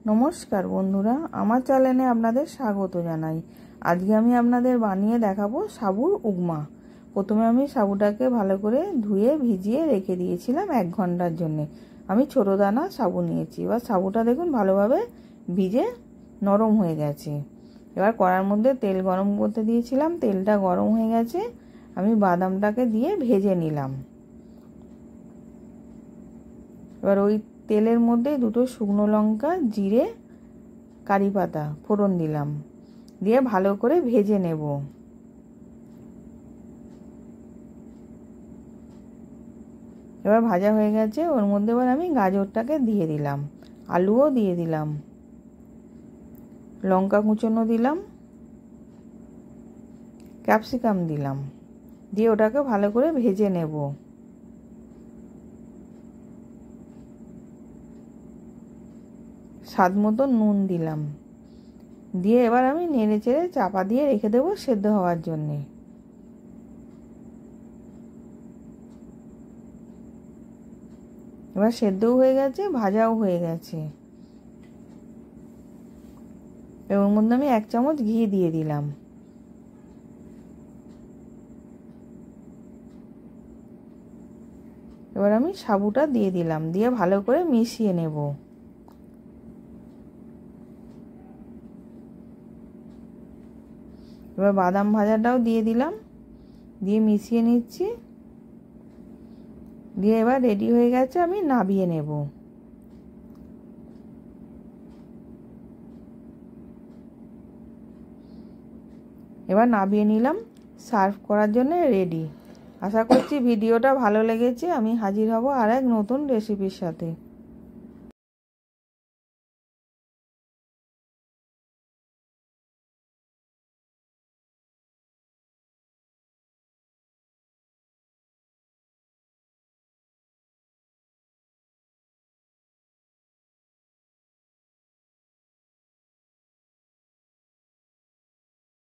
নমস্কার বন্ধুরা, আমার চ্যানেলে আপনাদের স্বাগত জানাই। আজকে আমি আপনাদের বানিয়ে দেখাবো সাবুর উপমা। প্রথমে আমি সাবুটাকে ভালো করে ধুয়ে ভিজিয়ে রেখে দিয়েছিলাম 1 ঘন্টার জন্য। আমি ছোট দানা সাবু নিয়েছি। এবার সাবুটা দেখুন ভালোভাবে ভিজে নরম হয়ে গেছে। এবার কড়ার মধ্যে তেল গরম করতে দিয়েছিলাম, তেলটা গরম হয়ে গেছে। আমি বাদামটাকে দিয়ে ভেজে নিলাম। এবার ওই তেলের মধ্যে 2টো শুকনো লঙ্কা, জিরে, কারি পাতা ফোড়ন দিলাম, দিয়ে ভালো করে ভেজে নেব। এবার ভাজা হয়ে গেছে, ওর মধ্যে এবার আমি গাজরটাকে দিয়ে দিলাম, আলুও দিয়ে দিলাম, লঙ্কা কুচনো দিলাম, ক্যাপসিকাম দিলাম, দিয়ে ওটাকে ভালো করে ভেজে নেব। স্বাদ মতো নুন দিলাম, দিয়ে এবার আমি নেড়ে চেড়ে চাপা দিয়ে রেখে দেবো সেদ্ধ হওয়ার জন্যে। এবার সেদ্ধও হয়ে গেছে, ভাজাও হয়ে গেছে। এর মধ্যে আমি 1 চামচ ঘি দিয়ে দিলাম। এবার আমি সাবুটা দিয়ে দিলাম, দিয়ে ভালো করে মিশিয়ে নেব। এবার বাদাম ভাজাটাও দিয়ে দিলাম, দিয়ে মিশিয়ে নিচ্ছি। দিয়ে এবার রেডি হয়ে গেছে, আমি নামিয়ে নেব। এবার নামিয়ে নিলাম, সার্ভ করার জন্য রেডি। আশা করছি ভিডিওটা ভালো লেগেছে। আমি হাজির হব আর এক নতুন রেসিপির সাথে।